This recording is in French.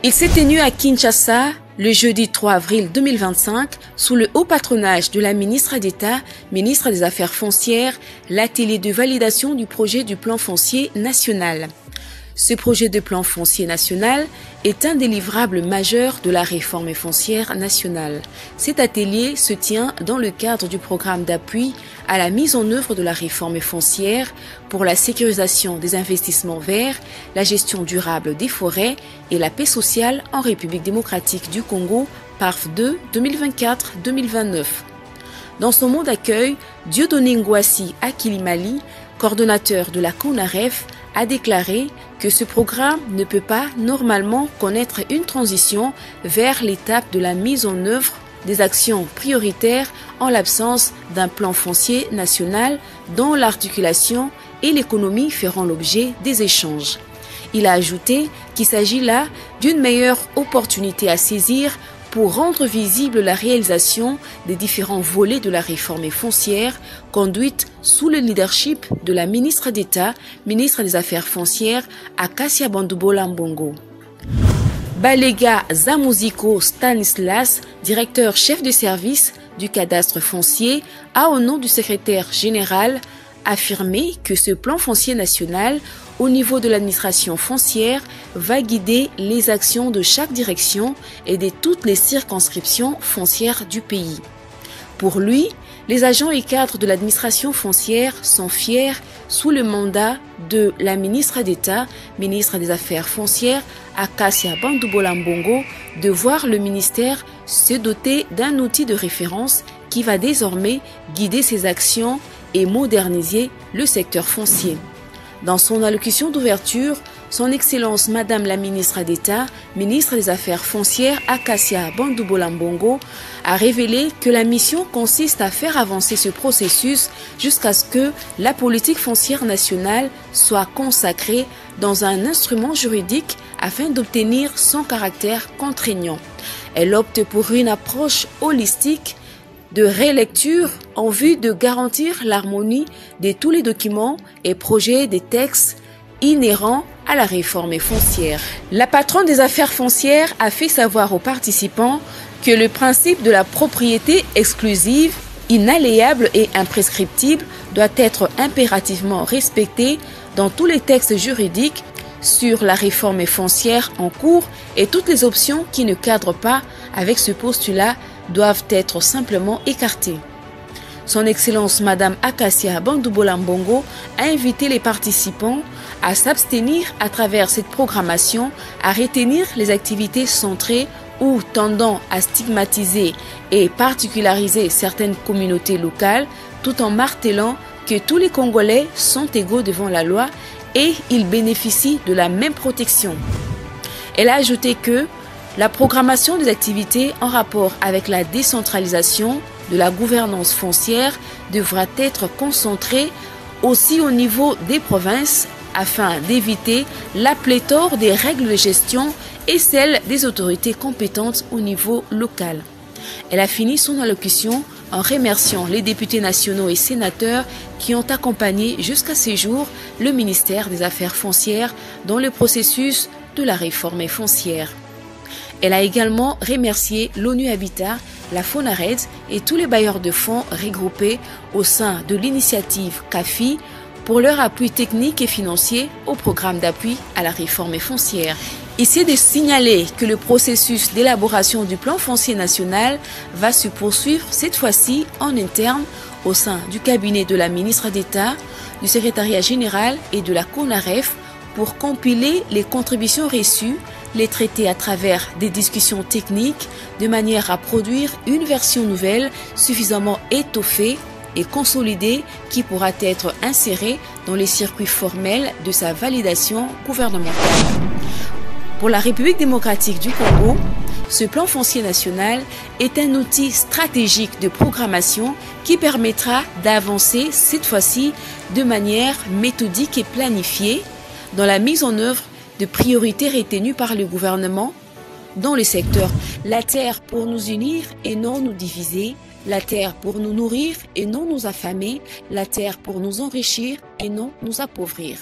Il s'est tenu à Kinshasa le jeudi 3 avril 2025 sous le haut patronage de la ministre d'État, ministre des Affaires foncières, l'atelier de validation du projet du plan foncier national. Ce projet de plan foncier national est un des livrables majeurs de la réforme foncière nationale. Cet atelier se tient dans le cadre du programme d'appui à la mise en œuvre de la réforme foncière pour la sécurisation des investissements verts, la gestion durable des forêts et la paix sociale en République démocratique du Congo, PARF 2 2024-2029. Dans son mot d'accueil, Dieudonné Ngouassi Akilimali, coordonnateur de la CONAREF, a déclaré que ce programme ne peut pas normalement connaître une transition vers l'étape de la mise en œuvre des actions prioritaires en l'absence d'un plan foncier national dont l'articulation et l'économie feront l'objet des échanges. Il a ajouté qu'il s'agit là d'une meilleure opportunité à saisir pour rendre visible la réalisation des différents volets de la réforme foncière conduite sous le leadership de la ministre d'État, ministre des Affaires foncières, Akacia Bandoubola Mbongo. Balega Zamuziko Stanislas, directeur chef de service du cadastre foncier, a au nom du secrétaire général affirmé que ce plan foncier national au niveau de l'administration foncière va guider les actions de chaque direction et de toutes les circonscriptions foncières du pays. Pour lui, les agents et cadres de l'administration foncière sont fiers, sous le mandat de la ministre d'État, ministre des Affaires foncières, Akacia Bandoubola Mbongo, de voir le ministère se doter d'un outil de référence qui va désormais guider ses actions et moderniser le secteur foncier. Dans son allocution d'ouverture, son Excellence Madame la ministre d'État, ministre des Affaires foncières, Akacia Bandoubola Mbongo, a révélé que la mission consiste à faire avancer ce processus jusqu'à ce que la politique foncière nationale soit consacrée dans un instrument juridique afin d'obtenir son caractère contraignant. Elle opte pour une approche holistique de rélecture en vue de garantir l'harmonie de tous les documents et projets des textes inhérents à la réforme foncière. La patronne des affaires foncières a fait savoir aux participants que le principe de la propriété exclusive, inalléable et imprescriptible doit être impérativement respecté dans tous les textes juridiques sur la réforme foncière en cours et toutes les options qui ne cadrent pas avec ce postulat doivent être simplement écartées. Son Excellence Madame Akacia Bandoubola Mbongo a invité les participants à s'abstenir à travers cette programmation à retenir les activités centrées ou tendant à stigmatiser et particulariser certaines communautés locales tout en martelant que tous les Congolais sont égaux devant la loi et ils bénéficient de la même protection. Elle a ajouté que la programmation des activités en rapport avec la décentralisation de la gouvernance foncière devra être concentrée aussi au niveau des provinces afin d'éviter la pléthore des règles de gestion et celle des autorités compétentes au niveau local. Elle a fini son allocution en remerciant les députés nationaux et sénateurs qui ont accompagné jusqu'à ce jour le ministère des Affaires foncières dans le processus de la réforme foncière. Elle a également remercié l'ONU Habitat, la FONARED et tous les bailleurs de fonds regroupés au sein de l'initiative CAFI pour leur appui technique et financier au programme d'appui à la réforme foncière. Ici de signaler que le processus d'élaboration du plan foncier national va se poursuivre cette fois-ci en interne au sein du cabinet de la ministre d'État, du secrétariat général et de la CONAREF pour compiler les contributions reçues, les traiter à travers des discussions techniques de manière à produire une version nouvelle suffisamment étoffée et consolidée qui pourra être insérée dans les circuits formels de sa validation gouvernementale. Pour la République démocratique du Congo, ce plan foncier national est un outil stratégique de programmation qui permettra d'avancer cette fois-ci de manière méthodique et planifiée dans la mise en œuvre de priorités retenues par le gouvernement dans le secteur. La terre pour nous unir et non nous diviser, la terre pour nous nourrir et non nous affamer, la terre pour nous enrichir et non nous appauvrir.